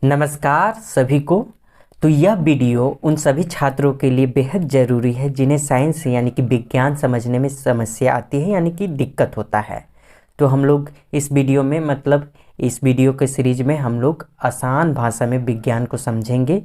नमस्कार सभी को। तो यह वीडियो उन सभी छात्रों के लिए बेहद ज़रूरी है जिन्हें साइंस यानी कि विज्ञान समझने में समस्या आती है यानी कि दिक्कत होता है। तो हम लोग इस वीडियो में इस वीडियो के सीरीज में हम लोग आसान भाषा में विज्ञान को समझेंगे।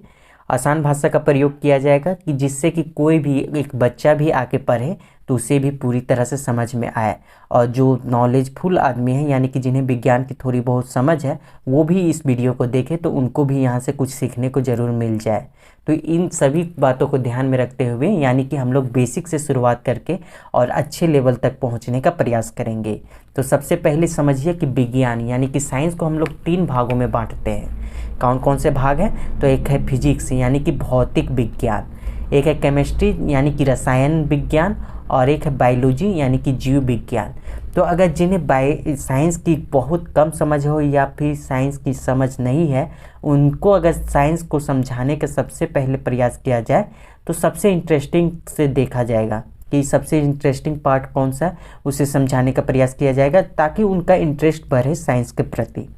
आसान भाषा का प्रयोग किया जाएगा कि जिससे कि कोई भी एक बच्चा भी आके पढ़े तो उसे भी पूरी तरह से समझ में आए, और जो नॉलेजफुल आदमी है यानी कि जिन्हें विज्ञान की थोड़ी बहुत समझ है वो भी इस वीडियो को देखे तो उनको भी यहाँ से कुछ सीखने को ज़रूर मिल जाए। तो इन सभी बातों को ध्यान में रखते हुए यानी कि हम लोग बेसिक से शुरुआत करके और अच्छे लेवल तक पहुँचने का प्रयास करेंगे। तो सबसे पहले समझिए कि विज्ञान यानी कि साइंस को हम लोग 3 भागों में बांटते हैं। कौन कौन से भाग हैं? तो एक है फिजिक्स यानी कि भौतिक विज्ञान, एक है केमिस्ट्री यानी कि रसायन विज्ञान, और एक है बायोलॉजी यानी कि जीव विज्ञान। तो अगर जिन्हें साइंस की बहुत कम समझ हो या फिर साइंस की समझ नहीं है, उनको अगर साइंस को समझाने का सबसे पहले प्रयास किया जाए तो सबसे इंटरेस्टिंग से देखा जाएगा कि सबसे इंटरेस्टिंग पार्ट कौन सा है, उसे समझाने का प्रयास किया जाएगा ताकि उनका इंटरेस्ट बढ़े साइंस के प्रति।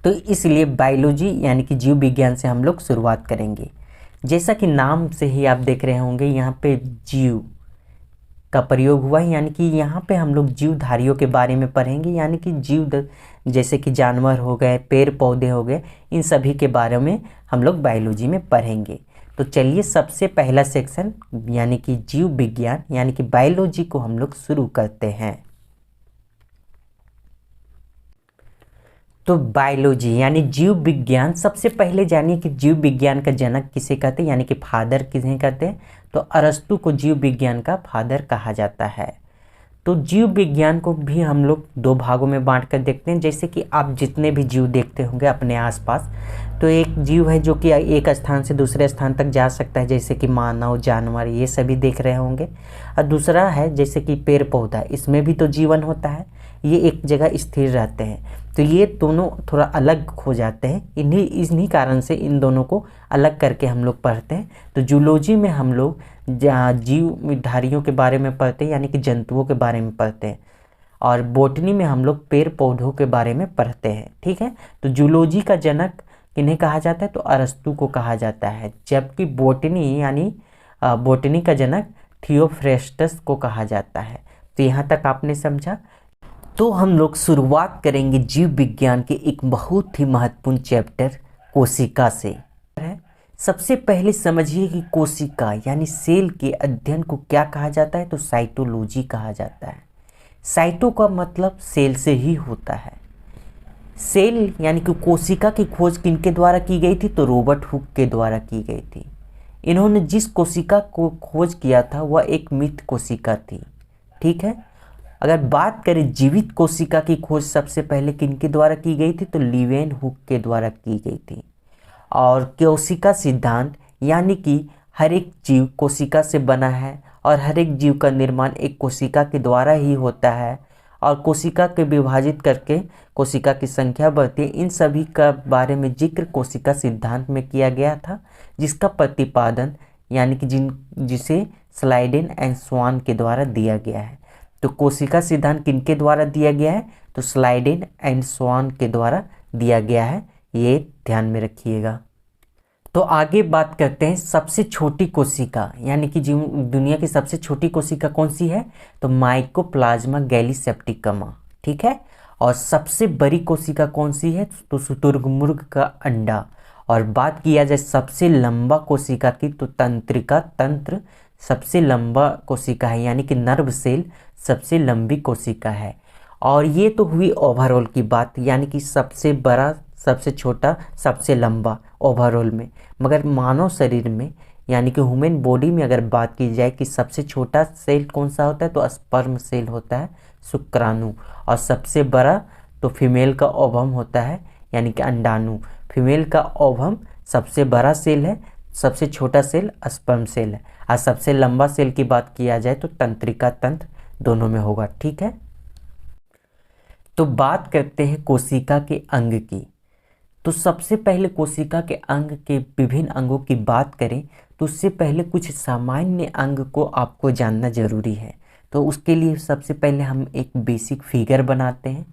तो इसलिए बायोलॉजी यानी कि जीव विज्ञान से हम लोग शुरुआत करेंगे। जैसा कि नाम से ही आप देख रहे होंगे यहाँ पे जीव का प्रयोग हुआ है, यानी कि यहाँ पे हम लोग जीवधारियों के बारे में पढ़ेंगे, यानी कि जैसे कि जानवर हो गए, पेड़ पौधे हो गए, इन सभी के बारे में हम लोग बायोलॉजी में पढ़ेंगे। तो चलिए सबसे पहला सेक्शन यानी कि जीव विज्ञान यानी कि बायोलॉजी को हम लोग शुरू करते हैं। तो बायोलॉजी यानी जीव विज्ञान, सबसे पहले जानिए कि जीव विज्ञान का जनक किसे कहते हैं यानी कि फादर किसे कहते हैं। तो अरस्तु को जीव विज्ञान का फादर कहा जाता है। तो जीव विज्ञान को भी हम लोग 2 भागों में बांट कर देखते हैं। जैसे कि आप जितने भी जीव देखते होंगे अपने आसपास, तो एक जीव है जो कि एक स्थान से दूसरे स्थान तक जा सकता है, जैसे कि मानव, जानवर, ये सभी देख रहे होंगे। और दूसरा है जैसे कि पेड़ पौधा, इसमें भी तो जीवन होता है, ये एक जगह स्थिर रहते हैं। तो ये दोनों थोड़ा अलग हो जाते हैं, इन्हीं कारण से इन दोनों को अलग करके हम लोग पढ़ते हैं। तो जूलॉजी में हम लोग जीवधारियों के बारे में पढ़ते हैं यानी कि जंतुओं के बारे में पढ़ते हैं, और बॉटनी में हम लोग पेड़ पौधों के बारे में पढ़ते हैं। ठीक है। तो जूलॉजी का जनक किन्हें कहा जाता है? तो अरस्तु को कहा जाता है, जबकि बॉटनी का जनक थियोफ्रेस्टस को कहा जाता है। तो यहाँ तक आपने समझा। तो हम लोग शुरुआत करेंगे जीव विज्ञान के एक बहुत ही महत्वपूर्ण चैप्टर कोशिका से। सबसे पहले समझिए कि कोशिका यानी सेल के अध्ययन को क्या कहा जाता है? तो साइटोलॉजी कहा जाता है। साइटो का मतलब सेल से ही होता है। सेल यानी कि कोशिका की खोज किनके द्वारा की गई थी? तो रॉबर्ट हुक के द्वारा की गई थी। इन्होंने जिस कोशिका को खोज किया था वह एक मृत कोशिका थी। ठीक है। अगर बात करें जीवित कोशिका की खोज सबसे पहले किनके द्वारा की गई थी? तो लीवेन हुक के द्वारा की गई थी। और कोशिका सिद्धांत यानी कि हर एक जीव कोशिका से बना है और हर एक जीव का निर्माण एक कोशिका के द्वारा ही होता है, और कोशिका के विभाजित करके कोशिका की संख्या बढ़ती है। इन सभी का बारे में जिक्र कोशिका सिद्धांत में किया गया था, जिसका प्रतिपादन यानी कि जिसे स्लाइडेन एंड स्वान के द्वारा दिया गया है। तो कोशिका सिद्धांत किनके द्वारा दिया गया है? तो स्लाइडेन एंड स्वान के द्वारा दिया गया है, ये ध्यान में रखिएगा। तो आगे बात करते हैं सबसे छोटी कोशिका यानी कि दुनिया की सबसे छोटी कोशिका कौन सी है? तो माइकोप्लाज्मा गैलीसेप्टिकमा। ठीक है। और सबसे बड़ी कोशिका कौन सी है? तो शुतुरमुर्ग का अंडा। और बात किया जाए सबसे लंबा कोशिका की, तो तंत्रिका तंत्र सबसे लंबा कोशिका है, यानी कि नर्व सेल सबसे लंबी कोशिका है। और ये तो हुई ओवरऑल की बात, यानी कि सबसे बड़ा, सबसे छोटा, सबसे लंबा ओवरऑल में। मगर मानव शरीर में यानी कि ह्यूमन बॉडी में अगर बात की जाए कि सबसे छोटा सेल कौन सा होता है? तो स्पर्म सेल होता है, शुक्राणु। और सबसे बड़ा तो फीमेल का ओवम होता है, यानी कि अंडाणु। फीमेल का ओवम सबसे बड़ा सेल है, सबसे छोटा सेल स्पर्म सेल है। और सबसे लंबा सेल की बात किया जाए तो तंत्रिका तंत्र दोनों में होगा। ठीक है। तो बात करते हैं कोशिका के अंग की। तो सबसे पहले कोशिका के अंग के विभिन्न अंगों की बात करें तो उससे पहले कुछ सामान्य अंग को आपको जानना जरूरी है। तो उसके लिए सबसे पहले हम एक बेसिक फिगर बनाते हैं।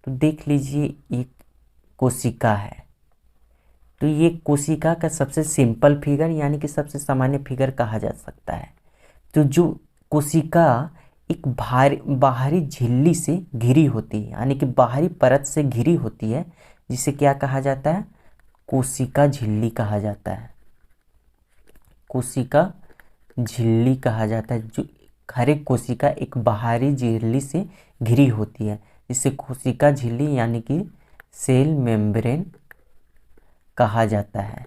तो देख लीजिए, एक कोशिका है, तो ये कोशिका का सबसे सिंपल फिगर यानी कि सबसे सामान्य फिगर कहा जा सकता है। तो जो कोशिका एक बाहरी झिल्ली से घिरी होती है यानी कि बाहरी परत से घिरी होती है, जिसे क्या कहा जाता है, कोशिका झिल्ली कहा जाता है। कोशिका झिल्ली कहा जाता है। जो हर एक कोशिका एक बाहरी झिल्ली से घिरी होती है, जिसे कोशिका झिल्ली यानी कि सेल मेम्ब्रेन कहा जाता है।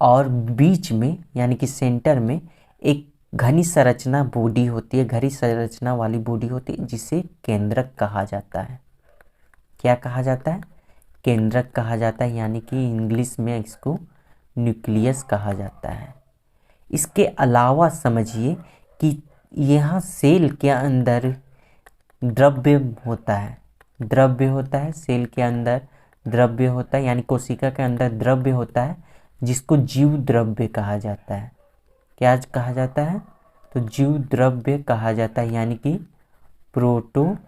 और बीच में यानी कि सेंटर में एक घनी संरचना बॉडी होती है, घनी संरचना वाली बॉडी होती है, जिसे केंद्रक कहा जाता है। क्या कहा जाता है, केंद्रक कहा जाता है, यानी कि इंग्लिश में इसको न्यूक्लियस कहा जाता है। इसके अलावा समझिए कि यहाँ सेल के अंदर द्रव्य होता है, द्रव्य होता है, सेल के अंदर द्रव्य होता है, यानी कोशिका के अंदर द्रव्य होता है, जिसको जीव द्रव्य कहा जाता है। क्या कहा जाता है, तो जीव द्रव्य कहा जाता है, यानी कि प्रोटोप्लाज्म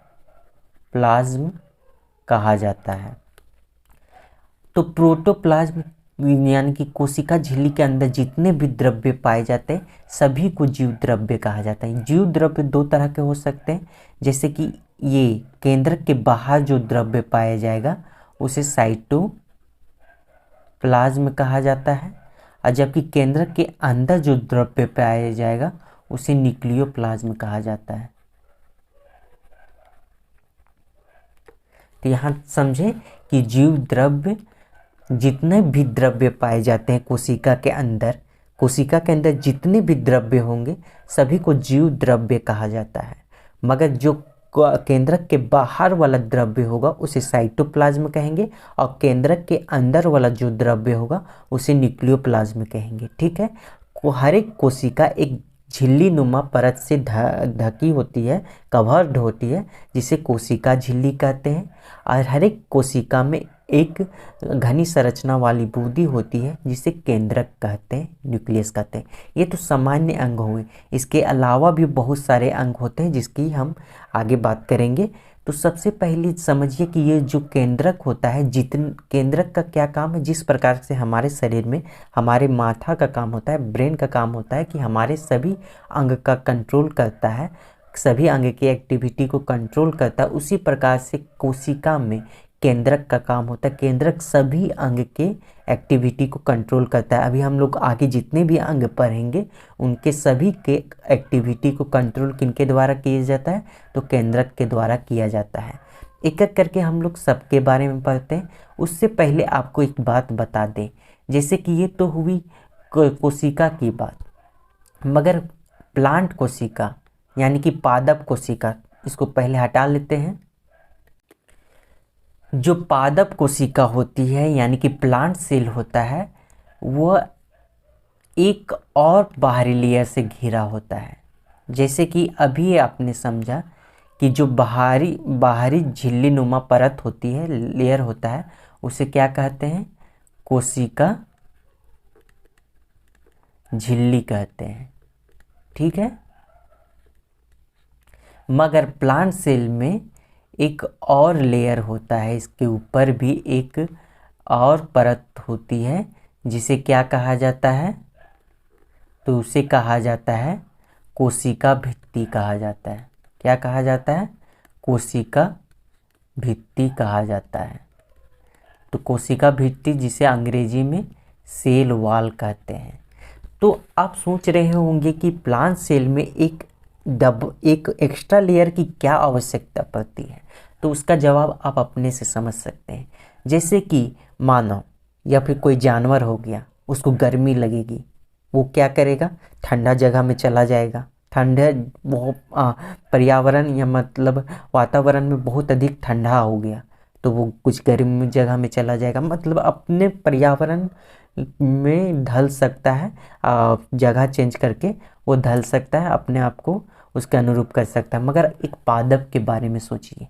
कहा जाता है। तो प्रोटोप्लाज्म यानी कि कोशिका झिल्ली के अंदर जितने भी द्रव्य पाए जाते हैं सभी को जीव द्रव्य कहा जाता है। जीव द्रव्य दो तरह के हो सकते हैं, जैसे कि ये केंद्रक के बाहर जो द्रव्य पाया जाएगा उसे साइटोप्लाज्म कहा जाता है, और जबकि केंद्रक के अंदर जो द्रव्य पाया जाएगा उसे न्यूक्लियोप्लाज्म कहा जाता है। तो यहाँ समझे कि जीव द्रव्य, जितने भी द्रव्य पाए जाते हैं कोशिका के अंदर, कोशिका के अंदर जितने भी द्रव्य होंगे सभी को जीव द्रव्य कहा जाता है, मगर जो केंद्रक के बाहर वाला द्रव्य होगा उसे साइटोप्लाज्म कहेंगे, और केंद्रक के अंदर वाला जो द्रव्य होगा उसे न्यूक्लियोप्लाज्म कहेंगे। ठीक है, हर एक कोशिका एक झिल्ली नुमा परत से ढकी होती है, कवर्ड होती है, जिसे कोशिका झिल्ली कहते हैं। और हर एक कोशिका में एक घनी संरचना वाली बॉडी होती है, जिसे केंद्रक कहते हैं, न्यूक्लियस कहते हैं। ये तो सामान्य अंग हुए। इसके अलावा भी बहुत सारे अंग होते हैं जिसकी हम आगे बात करेंगे। तो सबसे पहले समझिए कि ये जो केंद्रक होता है, केंद्रक का क्या काम है, जिस प्रकार से हमारे शरीर में हमारे माथा का काम होता है, ब्रेन का काम होता है कि हमारे सभी अंग का कंट्रोल करता है, सभी अंग की एक्टिविटी को कंट्रोल करता है, उसी प्रकार से कोशिका में केंद्रक का काम होता है। केंद्रक सभी अंग के एक्टिविटी को कंट्रोल करता है। अभी हम लोग आगे जितने भी अंग पढ़ेंगे उनके सभी के एक्टिविटी को कंट्रोल किनके द्वारा किया जाता है, तो केंद्रक के द्वारा किया जाता है। एक एक करके हम लोग सबके बारे में पढ़ते हैं। उससे पहले आपको एक बात बता दें, जैसे कि ये तो हुई कोशिका की बात, मगर प्लांट कोशिका यानी कि पादप कोशिका, इसको पहले हटा लेते हैं। जो पादप कोशिका होती है यानी कि प्लांट सेल होता है, वह एक और बाहरी लेयर से घिरा होता है। जैसे कि अभी आपने समझा कि जो बाहरी झिल्ली नुमा परत होती है, लेयर होता है, उसे क्या कहते हैं, कोशिका झिल्ली कहते हैं। ठीक है, मगर प्लांट सेल में एक और लेयर होता है, इसके ऊपर भी एक और परत होती है, जिसे क्या कहा जाता है, तो उसे कहा जाता है कोशिका भित्ति कहा जाता है। क्या कहा जाता है, कोशिका भित्ति कहा जाता है। तो कोशिका भित्ति, जिसे अंग्रेजी में सेल वॉल कहते हैं। तो आप सोच रहे होंगे कि प्लांट सेल में एक एक्स्ट्रा लेयर की क्या आवश्यकता पड़ती है, तो उसका जवाब आप अपने से समझ सकते हैं। जैसे कि मानव या फिर कोई जानवर हो गया, उसको गर्मी लगेगी, वो क्या करेगा, ठंडा जगह में चला जाएगा। ठंडे पर्यावरण या मतलब वातावरण में बहुत अधिक ठंडा हो गया तो वो कुछ गर्म जगह में चला जाएगा, मतलब अपने पर्यावरण में ढल सकता है, जगह चेंज करके वो ढल सकता है, अपने आप को उसके अनुरूप कर सकता है। मगर एक पादप के बारे में सोचिए,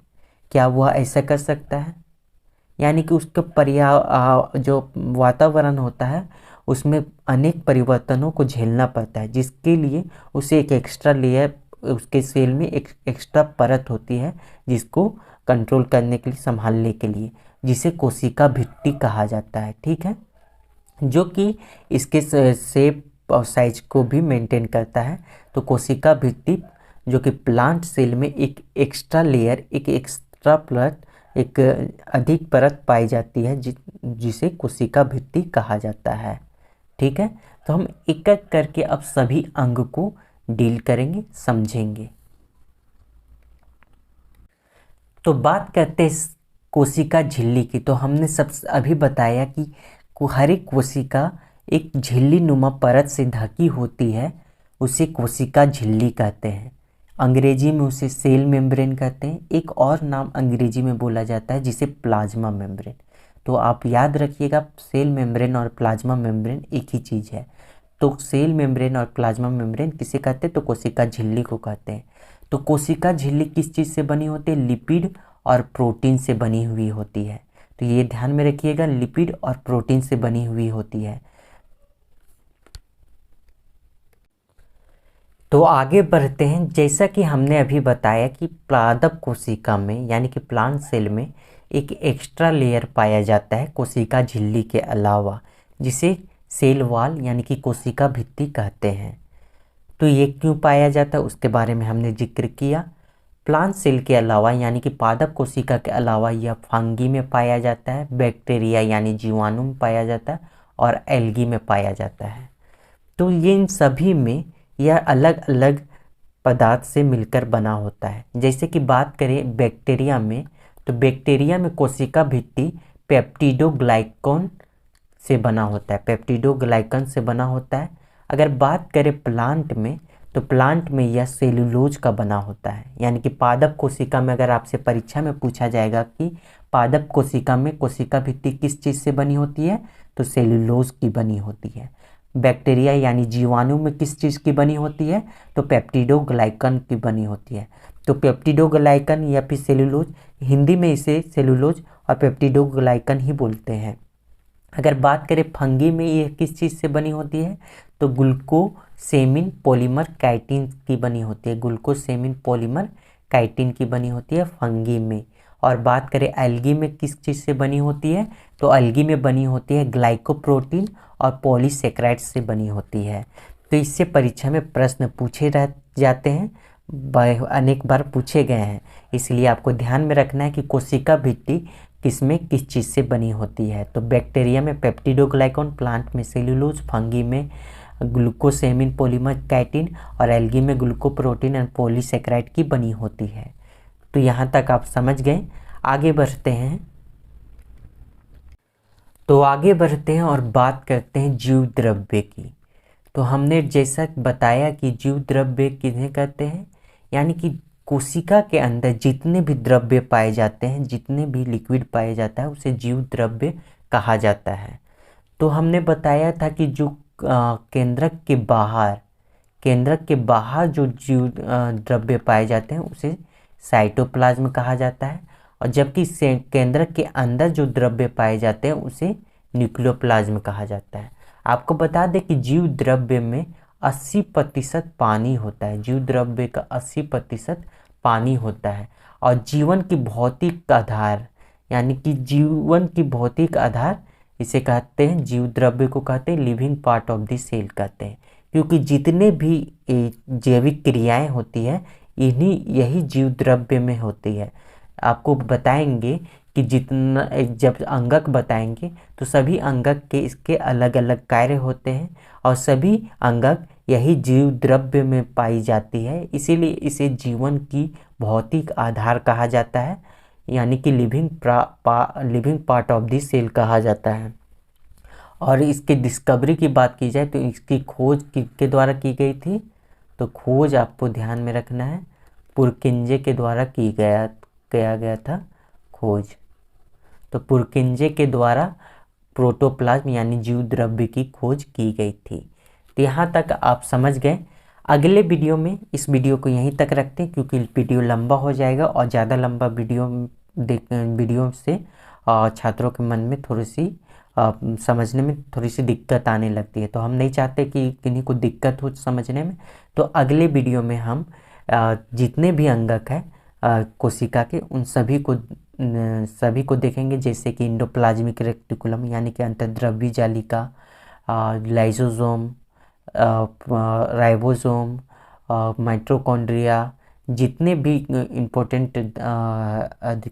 क्या वह ऐसा कर सकता है, यानी कि उसका जो वातावरण होता है उसमें अनेक परिवर्तनों को झेलना पड़ता है, जिसके लिए उसे एक एक्स्ट्रा लेयर, उसके सेल में एक एक्स्ट्रा परत होती है जिसको कंट्रोल करने के लिए, संभालने के लिए, जिसे कोशिका भित्ति कहा जाता है। ठीक है, जो कि इसके शेप और साइज को भी मेंटेन करता है। तो कोशिका भित्ति जो कि प्लांट सेल में एक एक्स्ट्रा लेयर, एक एक्स्ट्रा परत, एक अधिक परत पाई जाती है जिसे कोशिका भित्ति कहा जाता है। ठीक है, तो हम एक एक करके अब सभी अंग को डील करेंगे, समझेंगे। तो बात करते हैं कोशिका झिल्ली की। तो हमने सब अभी बताया कि हर एक कोशिका एक झिल्ली नुमा परत से ढकी होती है, उसे कोशिका झिल्ली कहते हैं। अंग्रेजी में उसे सेल मेम्ब्रेन कहते हैं। एक और नाम अंग्रेजी में बोला जाता है जिसे प्लाज्मा मेम्ब्रेन। तो आप याद रखिएगा, सेल मेम्ब्रेन और प्लाज्मा मेम्ब्रेन एक ही चीज़ है। तो सेल मेम्ब्रेन और प्लाज्मा मेम्ब्रेन किसे कहते हैं? तो कोशिका झिल्ली को कहते हैं। तो कोशिका झिल्ली किस चीज़ से बनी होती है? लिपिड और प्रोटीन से बनी हुई होती है। तो ये ध्यान में रखिएगा, लिपिड और प्रोटीन से बनी हुई होती है। तो आगे बढ़ते हैं। जैसा कि हमने अभी बताया कि पादप कोशिका में यानी कि प्लांट सेल में एक एक्स्ट्रा लेयर पाया जाता है कोशिका झिल्ली के अलावा, जिसे सेल वॉल यानी कि कोशिका भित्ति कहते हैं। तो ये क्यों पाया जाता है उसके बारे में हमने जिक्र किया। प्लांट सेल के अलावा यानी कि पादप कोशिका के अलावा यह फंगी में पाया जाता है, बैक्टीरिया यानी जीवाणु में पाया जाता है और एल्गी में पाया जाता है। तो ये इन सभी में यह अलग अलग पदार्थ से मिलकर बना होता है। जैसे कि बात करें बैक्टीरिया में, तो बैक्टीरिया में कोशिका भित्ति पेप्टिडोग्लाइकन से बना होता है, पेप्टिडोग्लाइकन से बना होता है। अगर बात करें प्लांट में, तो प्लांट में यह सेलुलोज का बना होता है। यानी कि पादप कोशिका में अगर आपसे परीक्षा में पूछा जाएगा कि पादप कोशिका में कोशिका भित्ति किस चीज़ से बनी होती है, तो सेलुलोज की बनी होती है। बैक्टीरिया यानी जीवाणु में किस चीज़ की बनी होती है, तो पेप्टिडोग्लाइकन की बनी होती है। तो पेप्टिडोग्लाइकन या फिर सेलुलोज, हिंदी में इसे सेलुलोज और पेप्टिडोग्लाइकन ही बोलते हैं। अगर बात करें फंगी में ये किस चीज़ से बनी होती है, तो ग्लूकोसेमिन पॉलीमर काइटिन की बनी होती है। ग्लूकोसेमिन पॉलीमर काइटिन की बनी होती है फंगी में। और बात करें एल्गी में किस चीज़ से बनी होती है, तो एल्गी में बनी होती है ग्लाइकोप्रोटीन और पॉलीसेक्राइड से बनी होती है। तो इससे परीक्षा में प्रश्न पूछे रह जाते हैं, अनेक बार पूछे गए हैं। इसलिए आपको ध्यान में रखना है कि कोशिका भित्ति किसमें किस चीज़ से बनी होती है। तो बैक्टीरिया में पेप्टिडोग्लाइकन, प्लांट में सेलुलोज, फंगी में ग्लूकोसेमिन पॉलीमर काइटिन और एल्गी में ग्लूकोप्रोटीन और पॉलीसेक्राइड की बनी होती है। तो यहाँ तक आप समझ गए। आगे बढ़ते हैं। तो आगे बढ़ते हैं और बात करते हैं जीव द्रव्य की। तो हमने जैसा बताया कि जीव द्रव्य किन्हें कहते हैं, यानी कि कोशिका के अंदर जितने भी द्रव्य पाए जाते हैं, जितने भी लिक्विड पाए जाता है, उसे जीव द्रव्य कहा जाता है। तो हमने बताया था कि जो केंद्रक के बाहर जो जीव द्रव्य पाए जाते हैं उसे साइटोप्लाज्म कहा जाता है, और जबकि केंद्रक के अंदर जो द्रव्य पाए जाते हैं उसे न्यूक्लियोप्लाज्म कहा जाता है। आपको बता दें कि जीव द्रव्य में 80% पानी होता है। जीव द्रव्य का 80% पानी होता है। और जीवन की भौतिक आधार, यानी कि जीवन की भौतिक आधार इसे कहते हैं, जीव द्रव्य को कहते हैं living part of the cell कहते हैं। क्योंकि जितने भी जैविक क्रियाएं होती है यही जीव द्रव्य में होती है। आपको बताएंगे कि जितना जब अंगक बताएंगे तो सभी अंगक के इसके अलग अलग कार्य होते हैं, और सभी अंगक यही जीव द्रव्य में पाई जाती है। इसीलिए इसे जीवन की भौतिक आधार कहा जाता है, यानी कि living part of the cell कहा जाता है। और इसके डिस्कवरी की बात की जाए तो इसकी खोज किसके द्वारा की गई थी, तो खोज आपको ध्यान में रखना है, पुरकिंजे के द्वारा किया गया था खोज। तो पुरकिंजे के द्वारा प्रोटोप्लाज्म यानी जीव द्रव्य की खोज की गई थी। तो यहाँ तक आप समझ गए। अगले वीडियो में इस वीडियो को यहीं तक रखते हैं, क्योंकि वीडियो लंबा हो जाएगा और ज़्यादा लंबा वीडियो से छात्रों के मन में थोड़ी सी समझने में थोड़ी सी दिक्कत आने लगती है। तो हम नहीं चाहते कि किन्हीं को दिक्कत हो समझने में। तो अगले वीडियो में हम जितने भी अंगक हैं कोशिका के उन सभी को देखेंगे, जैसे कि इंडोप्लाज्मिक रेटिकुलम यानी कि अंतर्द्रव्य जालिका, लाइसोसोम, राइबोसोम, माइटोकॉन्ड्रिया, जितने भी इम्पोर्टेंट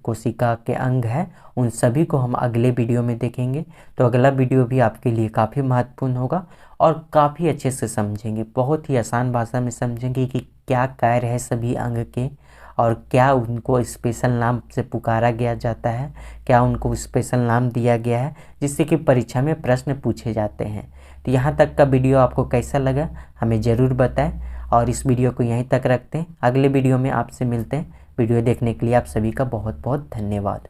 कोशिका के अंग हैं उन सभी को हम अगले वीडियो में देखेंगे। तो अगला वीडियो भी आपके लिए काफ़ी महत्वपूर्ण होगा और काफ़ी अच्छे से समझेंगे, बहुत ही आसान भाषा में समझेंगे कि क्या कार्य है सभी अंग के और क्या उनको स्पेशल नाम से पुकारा गया जाता है, क्या उनको स्पेशल नाम दिया गया है जिससे कि परीक्षा में प्रश्न पूछे जाते हैं। तो यहाँ तक का वीडियो आपको कैसा लगा हमें ज़रूर बताएं और इस वीडियो को यहीं तक रखते हैं। अगले वीडियो में आपसे मिलते हैं। वीडियो देखने के लिए आप सभी का बहुत बहुत धन्यवाद।